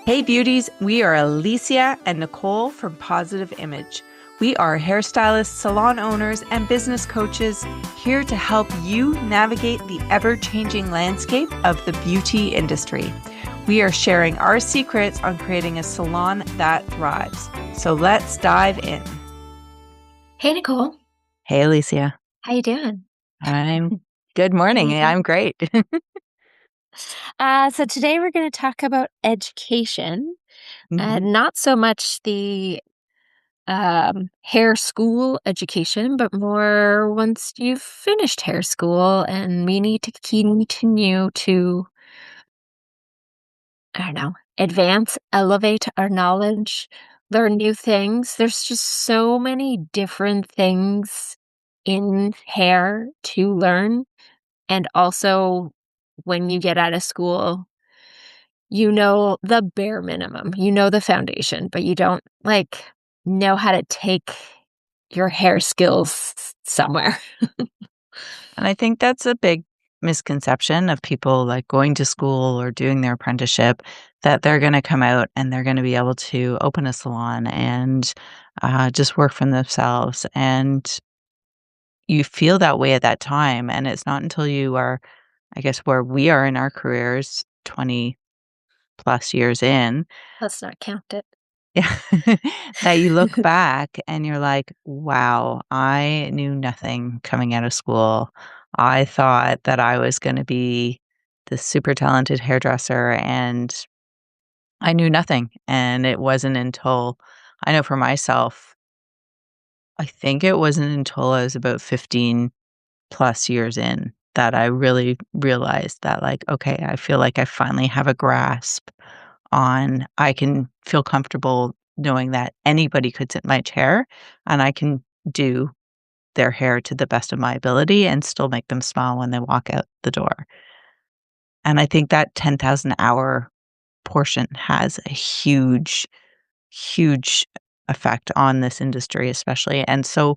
Hey beauties, we are Alicia and Nicole from Positive Image. We are hairstylists, salon owners, and business coaches here to help you navigate the ever-changing landscape of the beauty industry. We are sharing our secrets on creating a salon that thrives. So let's dive in. Hey, Nicole. Hey Alicia. How you doing? Good morning. Hey. I'm great. So today we're going to talk about education, Mhm. not so much the hair school education, but more once you've finished hair school and we need to continue to, I don't know, advance, elevate our knowledge, learn new things. There's just so many different things in hair to learn. And also, when you get out of school, you know the bare minimum, you know the foundation, but you don't, know how to take your hair skills somewhere. And I think that's a big misconception of people like going to school or doing their apprenticeship, that they're going to come out and they're going to be able to open a salon and just work for themselves. And you feel that way at that time. And it's not until you are, I guess, where we are in our careers, 20 plus years in, Let's not count it. yeah, that you look back and you're like, wow, I knew nothing coming out of school. I thought that I was going to be this super talented hairdresser and I knew nothing. And it wasn't until I know for myself, I think it wasn't until I was about 15 plus years in that I really realized that, like, okay, I feel like I finally have a grasp on I can feel comfortable knowing that anybody could sit in my chair and I can do their hair to the best of my ability and still make them smile when they walk out the door. And I think that 10,000 hour portion has a huge, huge effect on this industry, especially. And so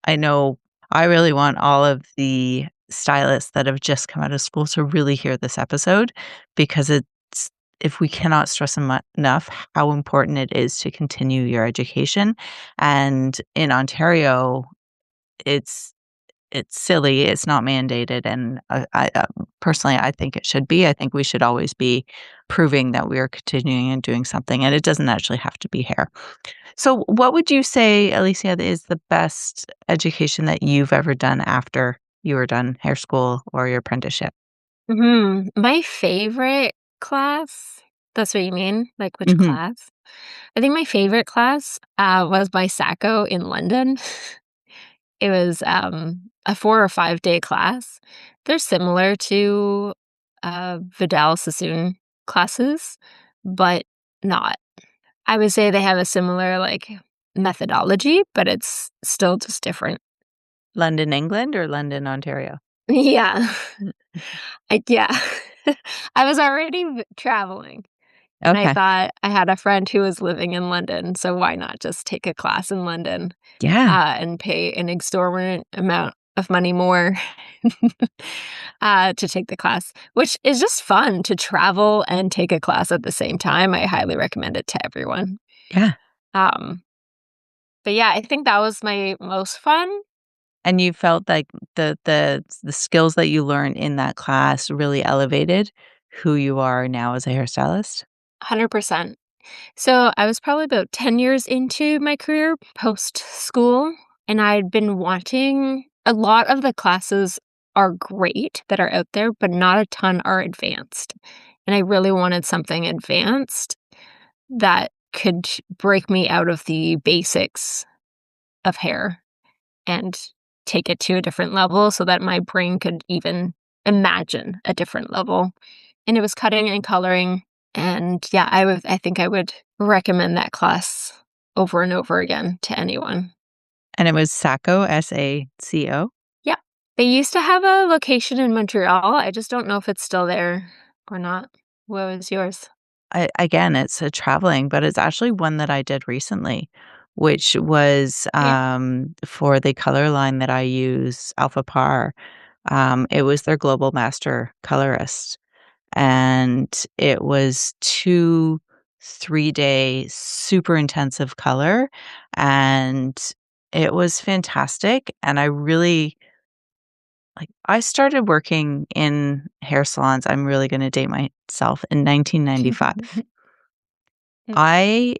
I know I really want all of the stylists that have just come out of school to really hear this episode because it's if we cannot stress enough how important it is to continue your education. And in Ontario, it's it's silly, it's not mandated, and personally, I think it should be. I think we should always be proving that we are continuing and doing something, and it doesn't actually have to be hair. So what would you say, Alicia, is the best education that you've ever done after you were done hair school or your apprenticeship? My favorite class, that's what you mean? Like which Mhm. class? I think my favorite class was by Sacco in London. It was a 4 or 5 day class. They're similar to Vidal Sassoon classes, but not. I would say they have a similar, methodology, but it's still just different. London, England or London, Ontario? Yeah. Yeah. I was already traveling, and I Okay. thought I had a friend who was living in London, so why not just take a class in London, Yeah. and pay an exorbitant amount of money more, to take the class, which is just fun to travel and take a class at the same time. I highly recommend it to everyone. Yeah. Um But yeah, I think that was my most fun. And you felt like the skills that you learned in that class really elevated who you are now as a hairstylist? 100%. So I was probably about 10 years into my career post school, and I'd been wanting a lot of the classes are great that are out there, but not a ton are advanced. And I really wanted something advanced that could break me out of the basics of hair and take it to a different level so that my brain could even imagine a different level. And it was cutting and coloring. And yeah, I think I would recommend that class over and over again to anyone. And it was Saco, SACO? Yeah. They used to have a location in Montreal. I just don't know if it's still there or not. What was yours? Again, it's a traveling, but it's actually one that I did recently, which was, Yeah. for the color line that I use, Alpha Par. It was their global master colorist, and it was 2 3-day super intensive color, and it was fantastic, and I really I started working in hair salons, I'm really gonna date myself, in 1995. I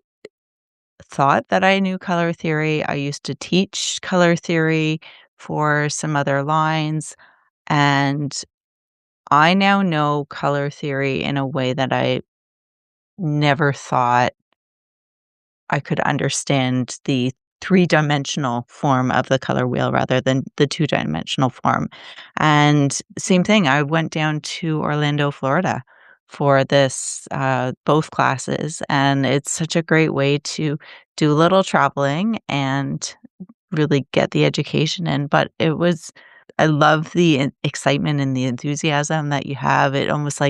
thought that I knew color theory. I used to teach color theory for some other lines, and I now know color theory in a way that I never thought I could understand the three-dimensional form of the color wheel rather than the two-dimensional form. And same thing, I went down to Orlando, Florida for this, both classes, and it's such a great way to do a little traveling and really get the education in, but it was I love the excitement and the enthusiasm that you have. It almost,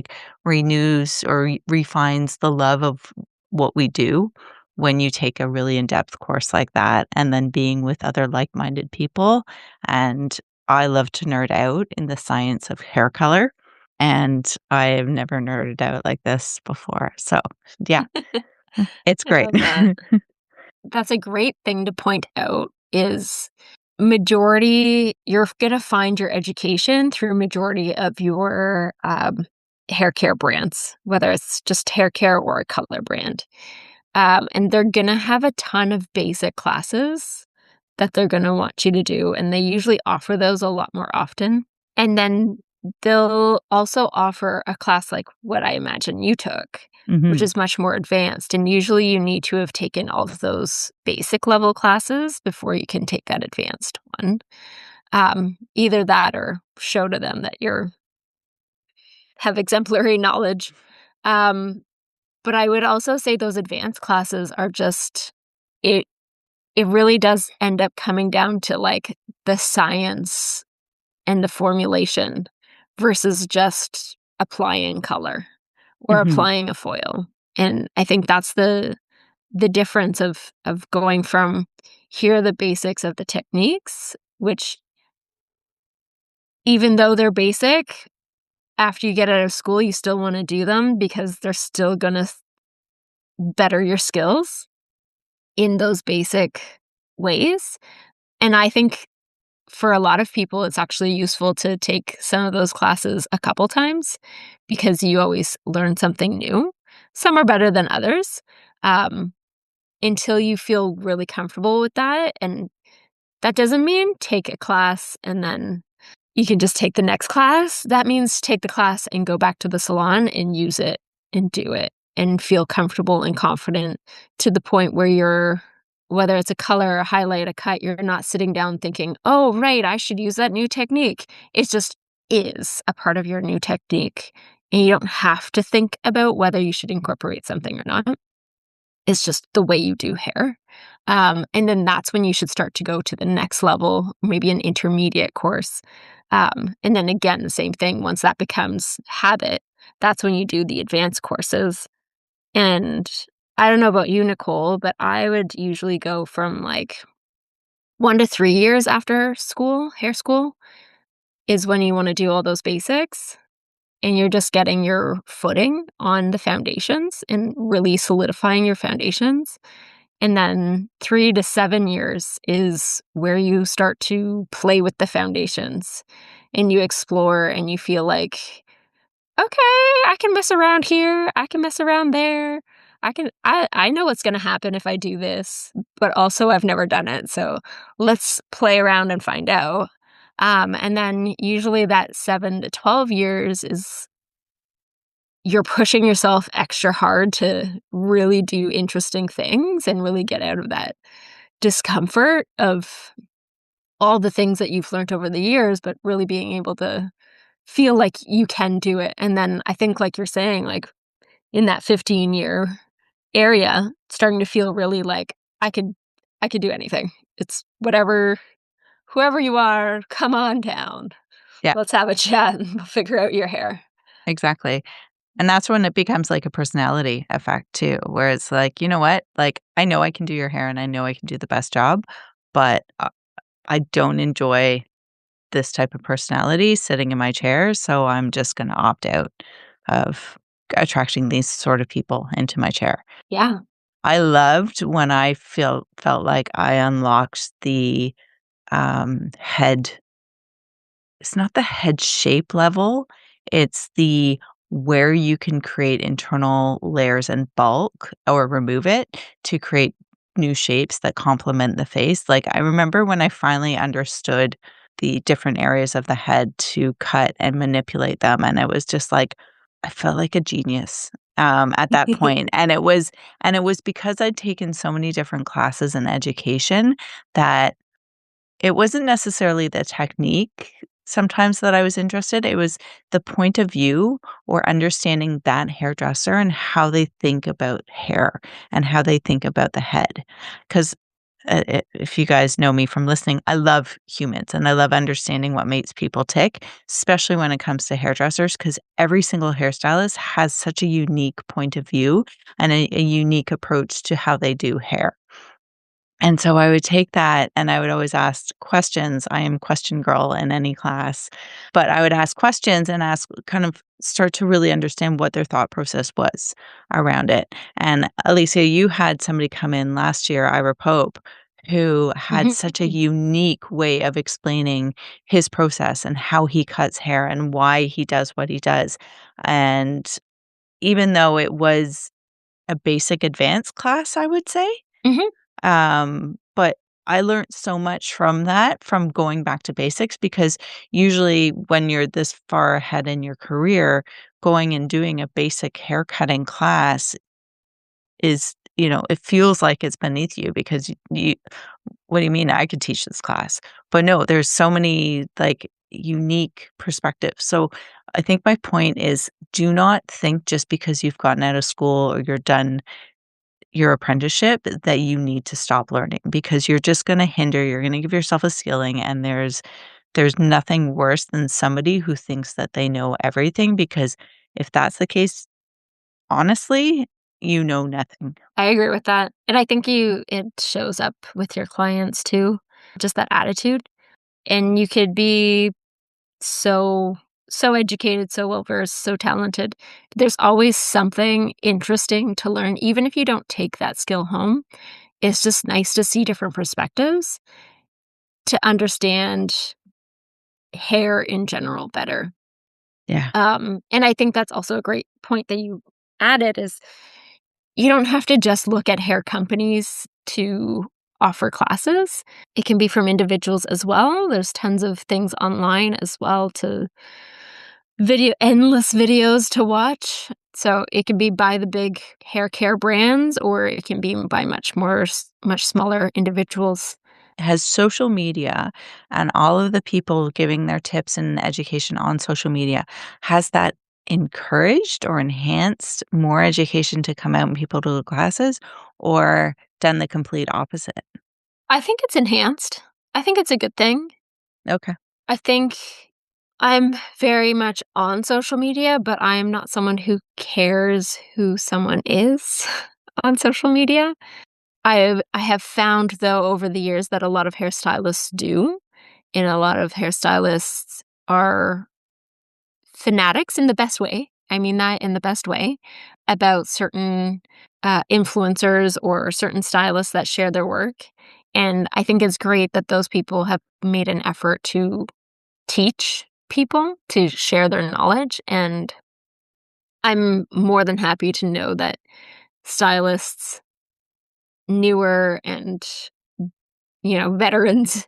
renews or refines the love of what we do when you take a really in-depth course like that, and then being with other like-minded people, and I love to nerd out in the science of hair color, and I have never nerded out like this before, so, yeah, it's I great. love that. That's a great thing to point out is majority you're gonna find your education through majority of your, hair care brands, whether it's just hair care or a color brand. And they're gonna have a ton of basic classes that they're gonna want you to do, and they usually offer those a lot more often. And then they'll also offer a class like what I imagine you took, which Mhm, is much more advanced, and usually you need to have taken all of those basic level classes before you can take that advanced one. Either that or show to them that you're have exemplary knowledge. Um, but I would also say those advanced classes are just it it really does end up coming down to, like, the science and the formulation versus just applying color or mhm, applying a foil, and I think that's the difference of going from, here are the basics of the techniques, which even though they're basic, after you get out of school, you still wanna do them because they're still gonna better your skills in those basic ways, and I think for a lot of people, it's actually useful to take some of those classes a couple times because you always learn something new. Some are better than others, um, until you feel really comfortable with that, and that doesn't mean take a class and then you can just take the next class. That means take the class and go back to the salon and use it and do it and feel comfortable and confident to the point where you're whether it's a color, a highlight, a cut, you're not sitting down thinking, "Oh, right, I should use that new technique." It just is a part of your new technique, and you don't have to think about whether you should incorporate something or not. It's just the way you do hair. And then that's when you should start to go to the next level, maybe an intermediate course. And then again, the same thing, once that becomes habit, that's when you do the advanced courses. And I don't know about you, Nicole, but I would usually go from like 1 to 3 years after school, hair school, is when you want to do all those basics. And you're just getting your footing on the foundations and really solidifying your foundations. And then 3 to 7 years is where you start to play with the foundations, and you explore and you feel like, "Okay, I can mess around here, I can mess around there. I know what's gonna happen if I do this, but also I've never done it, so let's play around and find out." And then usually that 7 to 12 years is you're pushing yourself extra hard to really do interesting things and really get out of that discomfort of all the things that you've learned over the years, but really being able to feel like you can do it. And then I think, like you're saying, like in that 15-year area, starting to feel really like I could, I could do anything. It's whatever, whoever you are, come on down. yeah, Let's have a chat and we'll figure out your hair. exactly. And that's when it becomes like a personality effect too, where it's like, "You know what? I know I can do your hair and I know I can do the best job, but, I don't enjoy this type of personality sitting in my chair, so I'm just gonna opt out of" attracting these sort of people into my chair. Yeah. I loved when I felt like I unlocked the, head it's not the head shape level, it's the where you can create internal layers and bulk or remove it to create new shapes that complement the face. Like, I remember when I finally understood the different areas of the head to cut and manipulate them, and it was just like I felt like a genius, at that point, and it was because I'd taken so many different classes in education that it wasn't necessarily the technique sometimes that I was interested, it was the point of view or understanding that hairdresser and how they think about hair and how they think about the head. 'Cause, if you guys know me from listening, I love humans and I love understanding what makes people tick, especially when it comes to hairdressers, because every single hairstylist has such a unique point of view and a unique approach to how they do hair. And so I would take that and I would always ask questions. I am question girl in any class, but I would ask questions and ask kind of start to really understand what their thought process was around it. And Alicia, you had somebody come in last year, Ira Pope, who had such a unique way of explaining his process and how he cuts hair and why he does what he does. And even though it was a basic advanced class, I would say, Mhm. but I learned so much from that, from going back to basics, because usually when you're this far ahead in your career, going and doing a basic haircutting class is, it feels like it's beneath you because what do you mean I could teach this class? But no, there's so many like unique perspectives. So I think my point is do not think just because you've gotten out of school or you're done your apprenticeship that you need to stop learning because you're gonna give yourself a ceiling, and there's nothing worse than somebody who thinks that they know everything because if that's the case, honestly, you know nothing. I agree with that, and I think it shows up with your clients too, just that attitude, and you could be so so educated, so well-versed, so talented. There's always something interesting to learn, even if you don't take that skill home. It's just nice to see different perspectives, to understand hair in general better. Yeah. And I think that's also a great point that you added is you don't have to just look at hair companies to offer classes. It can be from individuals as well. There's tons of things online as well to endless videos to watch. So it can be by the big hair care brands or it can be by much smaller individuals. Has social media and all of the people giving their tips and education on social media, has that encouraged or enhanced more education to come out and people to the classes or done the complete opposite? I think it's enhanced. I think it's a good thing. Okay. I think I'm very much on social media, but I am not someone who cares who someone is on social media. I have found though over the years that a lot of hairstylists do, and a lot of hairstylists are fanatics in the best way. I mean that in the best way about certain influencers or certain stylists that share their work. And I think it's great that those people have made an effort to teach people to share their knowledge. And I'm more than happy to know that stylists, newer and, veterans,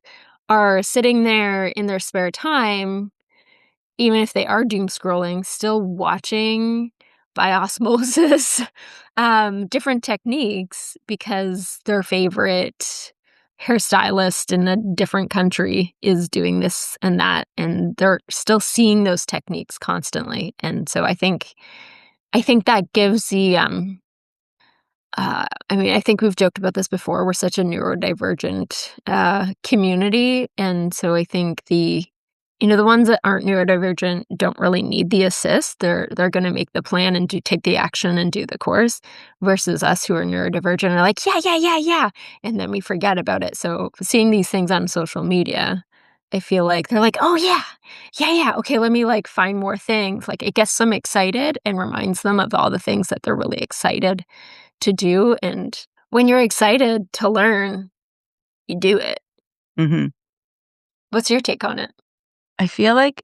are sitting there in their spare time, even if they are doom scrolling, still watching by osmosis different techniques because their favorite hairstylist in a different country is doing this and that, and they're still seeing those techniques constantly. And so I think that gives I think we've joked about this before. We're such a neurodivergent community, and so I think the ones that aren't neurodivergent don't really need the assist. They're going to make the plan and take the action and do the course, versus us who are neurodivergent are like yeah, and then we forget about it. So seeing these things on social media I feel like they're like, "Oh, yeah. Yeah, yeah. Okay, let me, like, find more things." Like, it gets them excited and reminds them of all the things that they're really excited to do, and when you're excited to learn, you do it. Mhm. What's your take on it? I feel like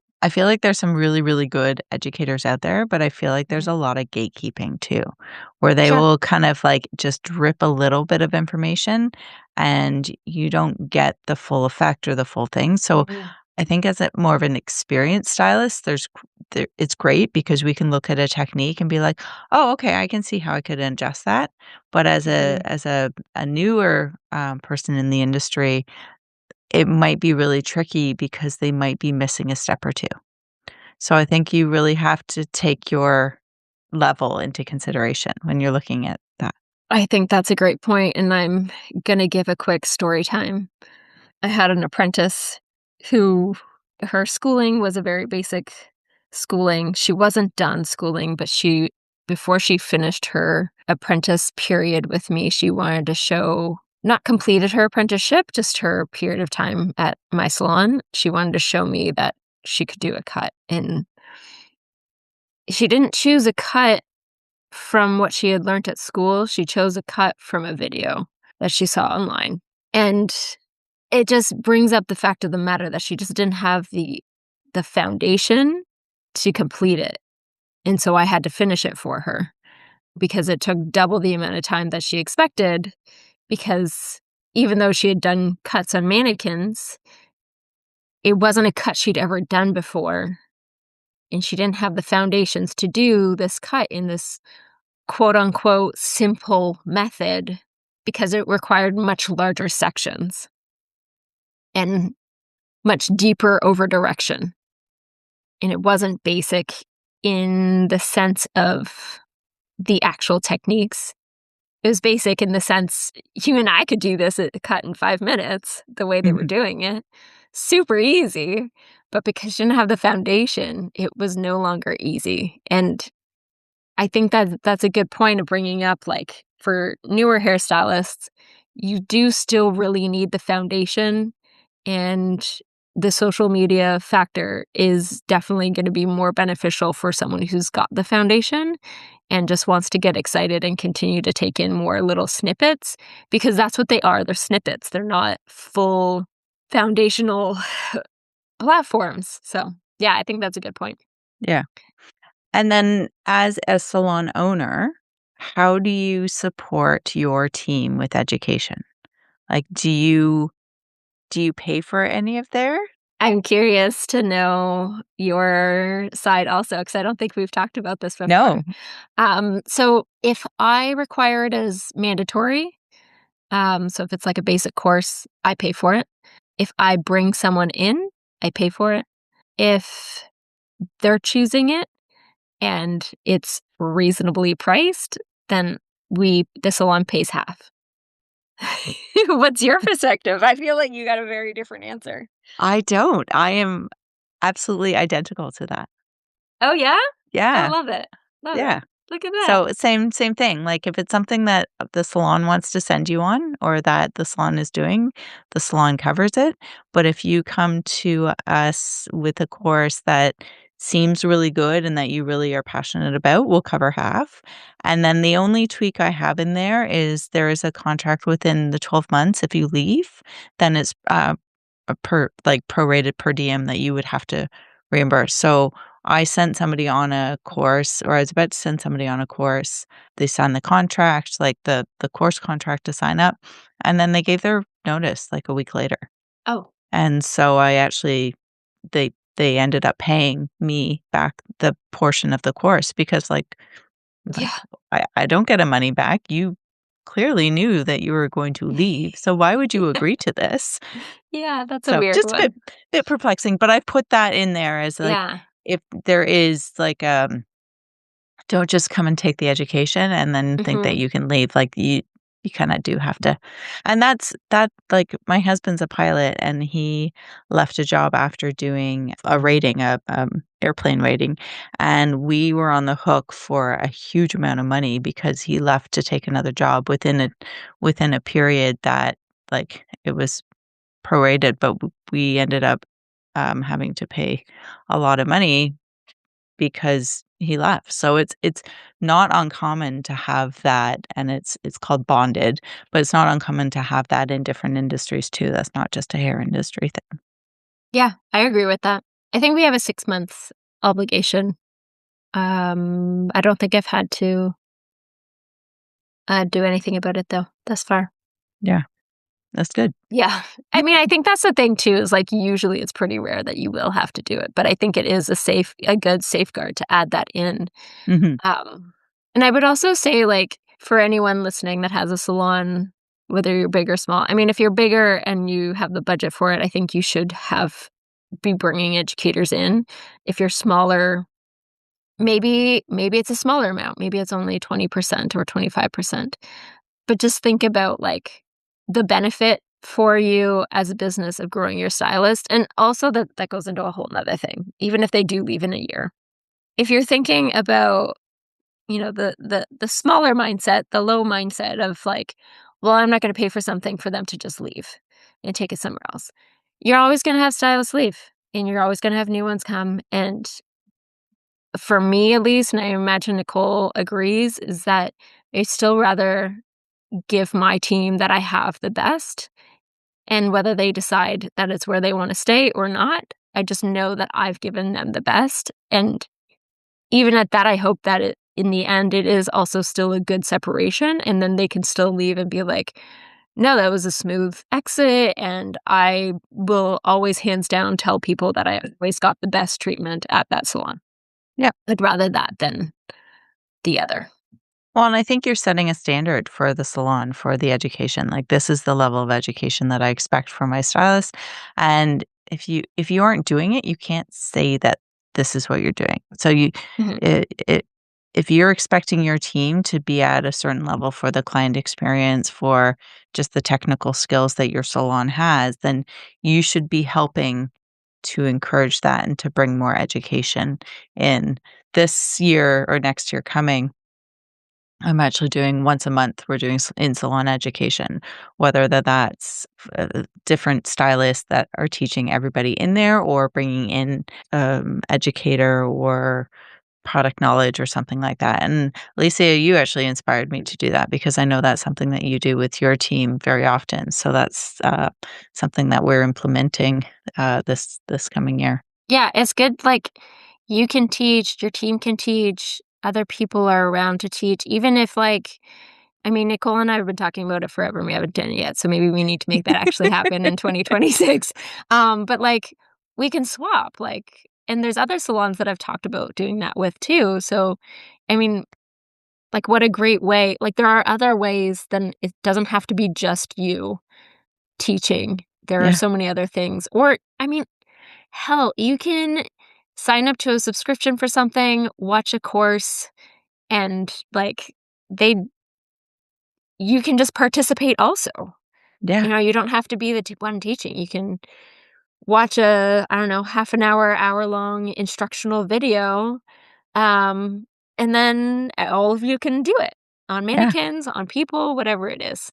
there's some really, really good educators out there, but I feel like there's Mhm. a lot of gatekeeping too, where they Sure. will kind of like just drip a little bit of information and you don't get the full effect or the full thing. So Mhm. I think as a more of an experienced stylist, it's great because we can look at a technique and be like, "Oh, okay, I can see how I could adjust that." But Mhm. as a newer person in the industry, it might be really tricky because they might be missing a step or two. So I think you really have to take your level into consideration when you're looking at that. I think that's a great point, and I'm gonna give a quick story time. I had an apprentice who her schooling was a very basic schooling. She wasn't done schooling, but she before she finished her apprentice period with me, she wanted to show not completed her apprenticeship, just her period of time at my salon. She wanted to show me that she could do a cut, and she didn't choose a cut from what she had learned at school. She chose a cut from a video that she saw online. And it just brings up the fact of the matter that she just didn't have the foundation to complete it, and so I had to finish it for her because it took double the amount of time that she expected because even though she had done cuts on mannequins, it wasn't a cut she'd ever done before, and she didn't have the foundations to do this cut in this quote unquote simple method because it required much larger sections and much deeper over direction. And it wasn't basic in the sense of the actual techniques. It was basic in the sense you and I could do this at a cut in 5 minutes the way they were Mhm. doing it. Super easy. But because she didn't have the foundation, it was no longer easy. And I think that that's a good point of bringing up, like, for newer hairstylists, you do still really need the foundation, and the social media factor is definitely gonna be more beneficial for someone who's got the foundation and just wants to get excited and continue to take in more little snippets, because that's what they are, they're snippets, they're not full foundational platforms, so, yeah, I think that's a good point. Yeah. And then as a salon owner, how do you support your team with education? Like, do you pay for any of their I'm curious to know your side also, because I don't think we've talked about this before. No. So if I require it as mandatory, so if it's like a basic course, I pay for it. If I bring someone in, I pay for it. If they're choosing it and it's reasonably priced, then the salon pays half. What's your perspective? I feel like you got a very different answer. I don't. I am absolutely identical to that. Oh, yeah? Oh, Yeah. love it. Love it. Yeah. Look at that. So same thing. Like if it's something that the salon wants to send you on or that the salon is doing, the salon covers it. But if you come to us with a course that seems really good and that you really are passionate about, we'll cover half. And then the only tweak I have in there is a contract within the 12 months. If you leave, then it's a prorated per diem that you would have to reimburse. So I sent somebody on a course, or I was about to send somebody on a course. They signed the contract, like the course contract to sign up, and then they gave their notice like a week later. Oh, And so I actually they ended up paying me back the portion of the course because like yeah. I don't get a money back. You clearly knew that you were going to leave. So why would you agree to this? Yeah, that's a So weird just a one. bit perplexing, but I put that in there as like Yeah. if there is like don't just come and take the education and then think that Mhm. you can leave. Like you kind of do have to. And that like my husband's a pilot and he left a job after doing a rating, a airplane rating, and we were on the hook for a huge amount of money because he left to take another job within a period that like it was prorated, but we ended up having to pay a lot of money because he left. So it's not uncommon to have that, and it's called bonded, but it's not uncommon to have that in different industries too. That's not just a hair industry thing. Yeah, I agree with that. I think we have a 6 month obligation. I don't think I've had to do anything about it though thus far. Yeah, that's good. Yeah. I mean, I think that's the thing too, is like usually it's pretty rare that you will have to do it, but I think it is a good safeguard to add that in. Mhm. Um, and I would also say, like, for anyone listening that has a salon, whether you're big or small, I mean, if you're bigger and you have the budget for it, I think you should be bringing educators in. If you're smaller, maybe it's a smaller amount. Maybe it's only 20% or 25%. But just think about, like, the benefit for you as a business of growing your stylist, and also that goes into a whole 'nother thing, even if they do leave in a year. If you're thinking about, the smaller mindset, the low mindset of, like, "Well, I'm not gonna pay for something for them to just leave and take it somewhere else." You're always gonna have stylists leave, and you're always gonna have new ones come, and for me, at least, and I imagine Nicole agrees, is that I still rather give my team that I have the best, and whether they decide that it's where they wanna stay or not, I just know that I've given them the best, and even at that, I hope that in the end, it is also still a good separation, and then they can still leave and be like, "No, that was a smooth exit, and I will always hands down tell people that I always got the best treatment at that salon." Yeah. I'd rather that than the other. Well, and I think you're setting a standard for the salon, for the education. Like, this is the level of education that I expect from my stylist, and if you aren't doing it, you can't say that this is what you're doing. So Mhm. it if you're expecting your team to be at a certain level for the client experience, for just the technical skills that your salon has, then you should be helping to encourage that and to bring more education in. This year or next year coming, I'm actually doing once a month, we're doing in-salon education, whether that's different stylists that are teaching everybody in there or bringing in educator or product knowledge or something like that. And Alicia, you actually inspired me to do that because I know that's something that you do with your team very often. So that's something that we're implementing this coming year. Yeah, it's good, like, you can teach, your team can teach, other people are around to teach, even if, like, I mean, Nicole and I have been talking about it forever, and we haven't done it yet, so maybe we need to make that actually happen in 2026. But, like, we can swap, like, and there's other salons that I've talked about doing that with too, so, I mean, like, what a great way, like, there are other ways, then it doesn't have to be just you teaching. There are Yeah, so many other things, or, I mean, hell, you can sign up to a subscription for something, watch a course, and, like, they you can just participate also. yeah, You don't have to be the one teaching. You can watch a, I don't know, half an hour, hour-long instructional video, um, and then all of you can do it on yeah, mannequins, on people, whatever it is.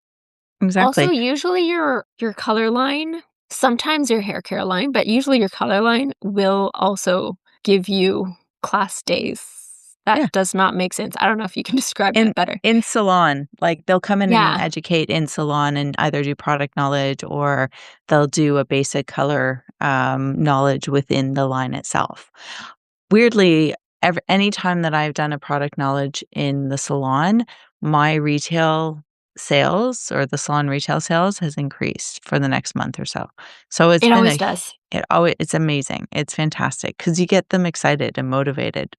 Also, exactly. usually your color line, sometimes your hair care line, but usually your color line will also give you class days. That Yeah. does not make sense. I don't know if you can describe In that better. in salon, like, they'll come in and Yeah. educate in salon and either do product knowledge or they'll do a basic color, knowledge within the line itself. Weirdly, any time that I've done a product knowledge in the salon, my retail sales or the salon retail sales has increased for the next month or so. So it's It been always does. it's amazing. It's fantastic because you get them excited and motivated.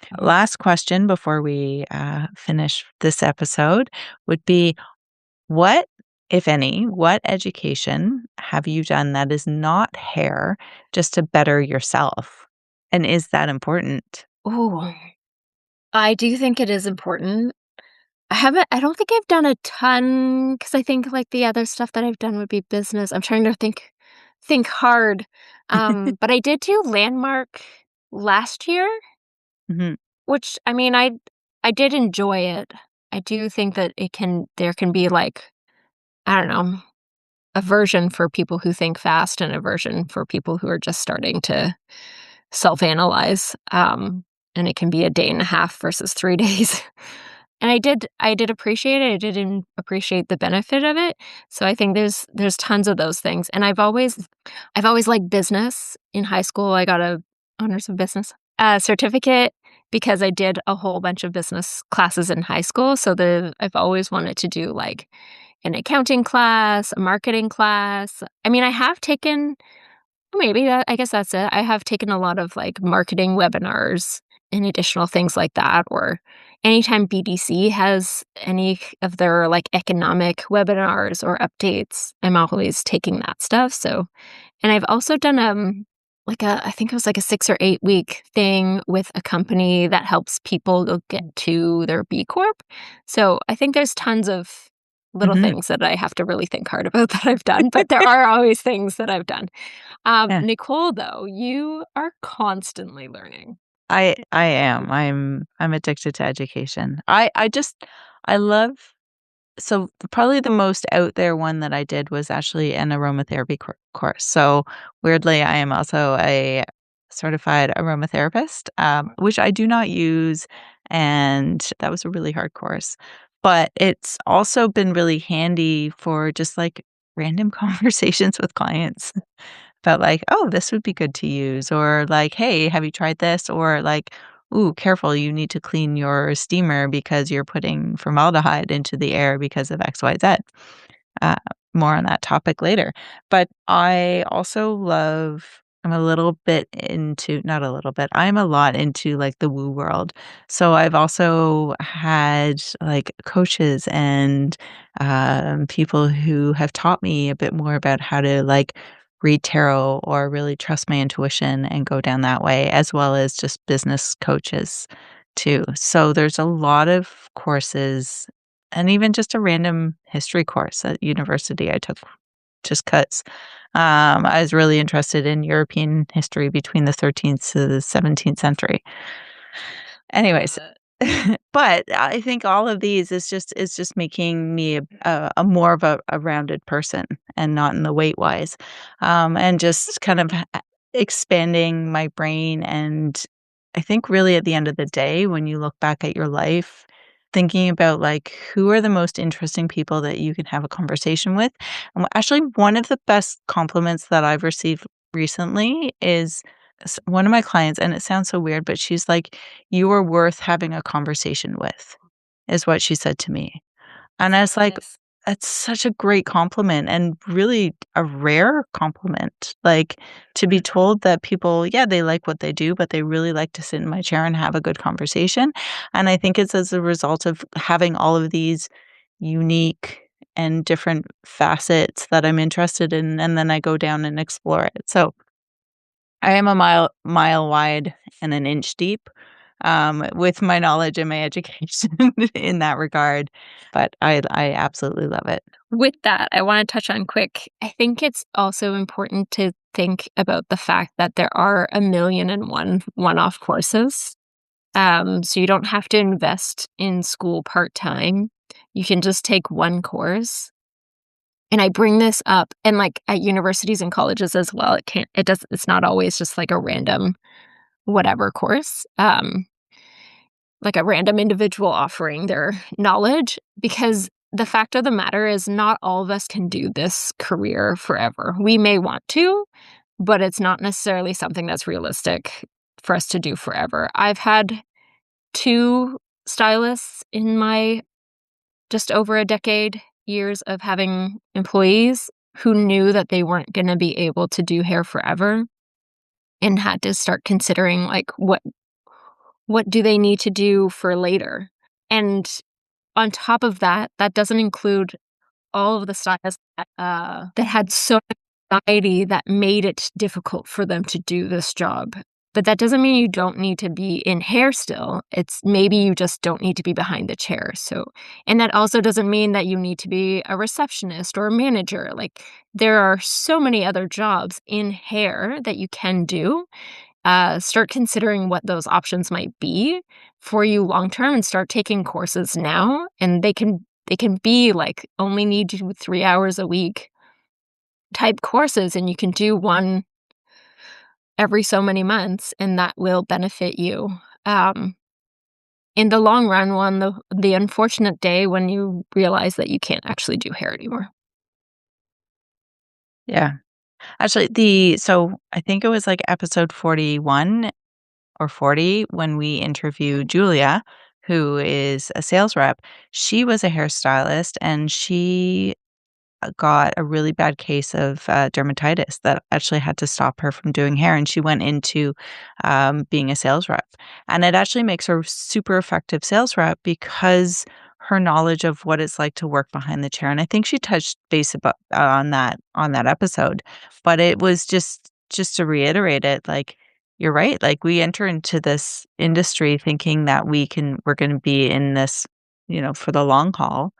Mhm. Last question before we finish this episode would be what, if any, what education have you done that is not hair just to better yourself? And is that important? Ooh, I do think it is important. I don't think I've done a ton because I think, like, the other stuff that I've done would be business. I'm trying to think hard. But I did do Landmark last year, Mhm. which, I mean, I did enjoy it. I do think that there can be, like, I don't know, a version for people who think fast and a version for people who are just starting to self-analyze, and it can be a day and a half versus 3 days. And I did appreciate it, I didn't appreciate the benefit of it, so I think there's tons of those things, and I've always liked business. In high school, I got a honors of business, certificate because I did a whole bunch of business classes in high school, so I've always wanted to do, like, an accounting class, a marketing class. I mean, I have taken maybe that I guess that's it. I have taken a lot of, like, marketing webinars and additional things like that, or anytime BDC has any of their, like, economic webinars or updates, I'm always taking that stuff, so and I've also done, I think it was like a 6 or 8 week thing with a company that helps people to get to their B Corp. So, I think there's tons of little Mhm. things that I have to really think hard about that I've done, but there are always things that I've done. Yeah. Nicole, though, you are constantly learning. I am. I'm addicted to education. I love probably the most out there one that I did was actually an aromatherapy course. So weirdly, I am also a certified aromatherapist, which I do not use, and that was a really hard course. But it's also been really handy for just like random conversations with clients about like, oh, this would be good to use, or like, hey, have you tried this? Or like, ooh, careful, you need to clean your steamer because you're putting formaldehyde into the air because of XYZ. Uh, More on that topic later. But I also I'm a little bit into, not a little bit, I'm a lot into like the woo world. So I've also had like coaches and people who have taught me a bit more about how to like read tarot or really trust my intuition and go down that way, as well as just business coaches too. So there's a lot of courses and even just a random history course at university I took just 'cause. I was really interested in European history between the 13th to the 17th century. Love Anyways, it. but I think all of these is just making me a more of a rounded person and not in the weight wise, and just kind of expanding my brain. And I think really at the end of the day, when you look back at your life, thinking about like who are the most interesting people that you can have a conversation with. And actually, one of the best compliments that I've received recently is one of my clients, and it sounds so weird, but she's like, "You are worth having a conversation with," is what she said to me. And I So was like, nice. "That's such a great compliment and really a rare compliment." Like, to be told that people, yeah, they like what they do, but they really like to sit in my chair and have a good conversation. And I think it's as a result of having all of these unique and different facets that I'm interested in, and then I go down and explore it. So I am a mile wide and an inch deep, with my knowledge and my education in that regard, but I absolutely love it. With that, I wanna touch on quick, I think it's also important to think about the fact that there are a million and one-off courses. So you don't have to invest in school part-time. You can just take one course. And I bring this up and, like, at universities and colleges as well, it's not always just, like, a random whatever course, like a random individual offering their knowledge, because the fact of the matter is not all of us can do this career forever. We may want to, but it's not necessarily something that's realistic for us to do forever. I've had 2 stylists in my just over a decade years of having employees who knew that they weren't gonna be able to do hair forever and had to start considering, like, what do they need to do for later? And on top of that, that doesn't include all of the stylists that had so much anxiety that made it difficult for them to do this job. But that doesn't mean you don't need to be in hair still. It's maybe you just don't need to be behind the chair. So, and that also doesn't mean that you need to be a receptionist or a manager. Like, there are so many other jobs in hair that you can do. Start considering what those options might be for you long term and start taking courses now. And they can be like only need you 3 hours a week. type courses, and you can do one every so many months, and that will benefit you. Um, in the long run, on the unfortunate day when you realize that you can't actually do hair anymore. Yeah. Actually, so I think it was like episode 41 or 40 when we interviewed Julia, who is a sales rep. She was a hairstylist and she got a really bad case of dermatitis that actually had to stop her from doing hair. And she went into being a sales rep. And it actually makes her a super effective sales rep because her knowledge of what it's like to work behind the chair. And I think she touched base about, on that episode. But it was just to reiterate it, like you're right. Like we enter into this industry thinking that we're going to be in this, for the long haul,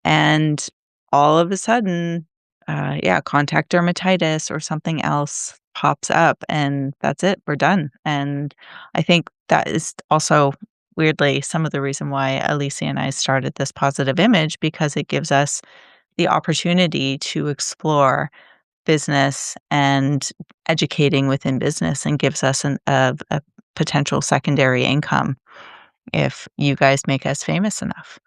and all of a sudden, yeah, contact dermatitis or something else pops up, and that's it, we're done. And I think that is also weirdly some of the reason why Alicia and I started this positive image, because it gives us the opportunity to explore business and educating within business, and gives us a potential secondary income if you guys make us famous enough.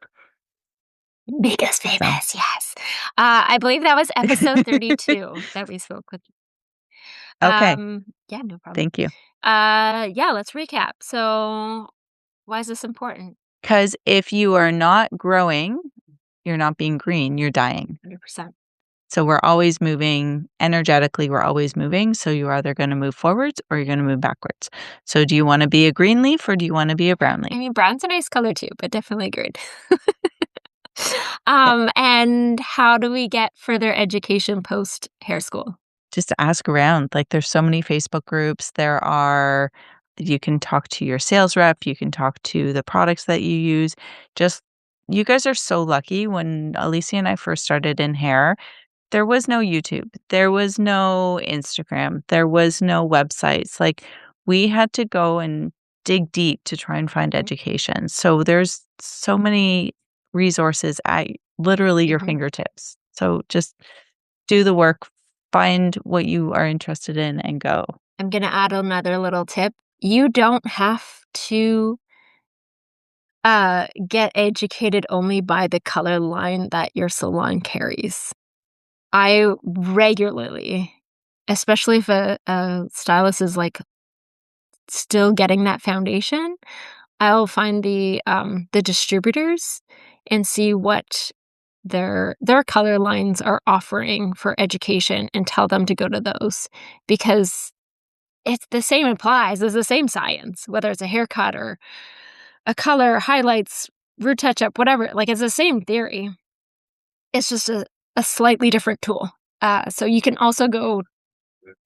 Make us So, famous, yes. I believe that was episode 32 that we spoke with. okay, Yeah, no problem. thank you. Yeah, let's recap. So, why is this important? 'Cause if you are not growing, you're not being green, you're dying. 100%. So we're always moving energetically, we're always moving, so you're either gonna move forwards or you're gonna move backwards. So do you wanna be a green leaf or do you wanna be a brown I leaf? mean, brown's a nice color too, but definitely green. Yeah, And how do we get further education post hair school? just ask around, like, there's so many Facebook groups, you can talk to your sales rep, you can talk to the products that you use. Just you guys are so lucky. When Alicia and I first started in hair, there was no YouTube, there was no Instagram, there was no websites, like, we had to go and dig deep to try and find Mhm, education, so there's so many resources at literally your mhm. fingertips. So just do the work, find what you are interested in, and go. I'm gonna add another little tip. You don't have to get educated only by the color line that your salon carries. I regularly, especially if a stylist is like still getting that foundation, I'll find the distributors and see what their color lines are offering for education and tell them to go to those, because it's the same applies. It's the same science, whether it's a haircut or a color, highlights, root touch up, whatever. Like it's the same theory. It's just a slightly different tool. So you can also go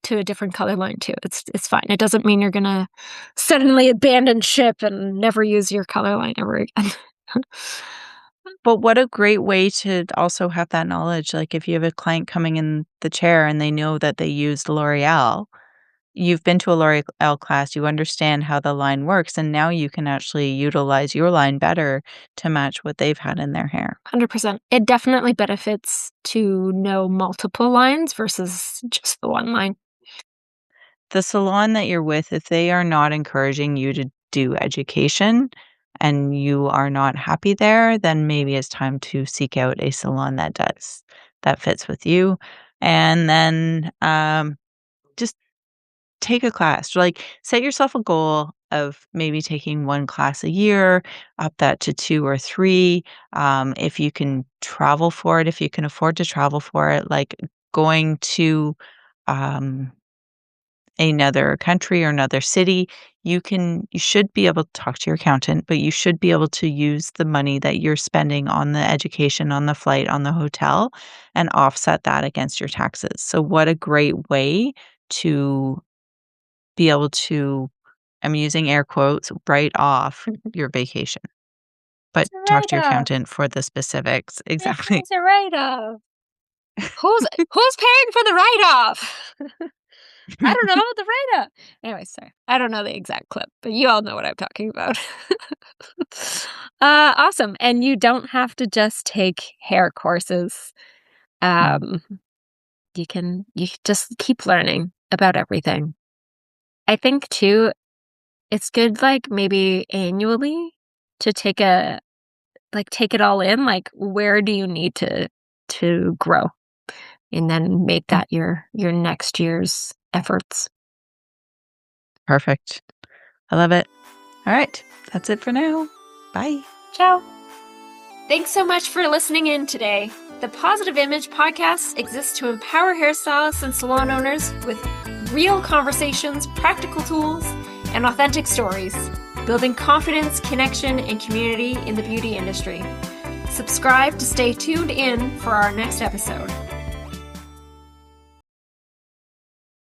to a different color line too. It's fine. It doesn't mean you're gonna suddenly abandon ship and never use your color line ever again. But what a great way to also have that knowledge, like, if you have a client coming in the chair and they know that they used L'Oreal, you've been to a L'Oreal class, you understand how the line works, and now you can actually utilize your line better to match what they've had in their hair. 100%. It definitely benefits to know multiple lines versus just the one line. The salon that you're with, if they are not encouraging you to do education and you are not happy there, then maybe it's time to seek out a salon that does, that fits with you. And then just take a class. Like, set yourself a goal of maybe taking one class a year, up that to two or three. If you can travel for it, if you can afford to travel for it, like going to um, another country or another city, you should be able to talk to your accountant, but you should be able to use the money that you're spending on the education, on the flight, on the hotel, and offset that against your taxes. So what a great way to be able to, I'm using air quotes, "write off" your vacation, but It's a talk to your write-off. accountant for the specifics. Exactly. It's a write-off. Who's paying for the write-off? I don't know, the write-off. Anyway, sorry. I don't know the exact clip, but you all know what I'm talking about. Awesome, and you don't have to just take hair courses. Mm. Um, you just keep learning about everything. I think too, it's good, like, maybe annually to take it all in, like, where do you need to grow? And then make Mm, that your next year's efforts. perfect. I love it. All right. That's it for now. Bye. Ciao. Thanks so much for listening in today. The Positive Image Podcast exists to empower hairstylists and salon owners with real conversations, practical tools, and authentic stories, building confidence, connection, and community in the beauty industry. Subscribe to stay tuned in for our next episode.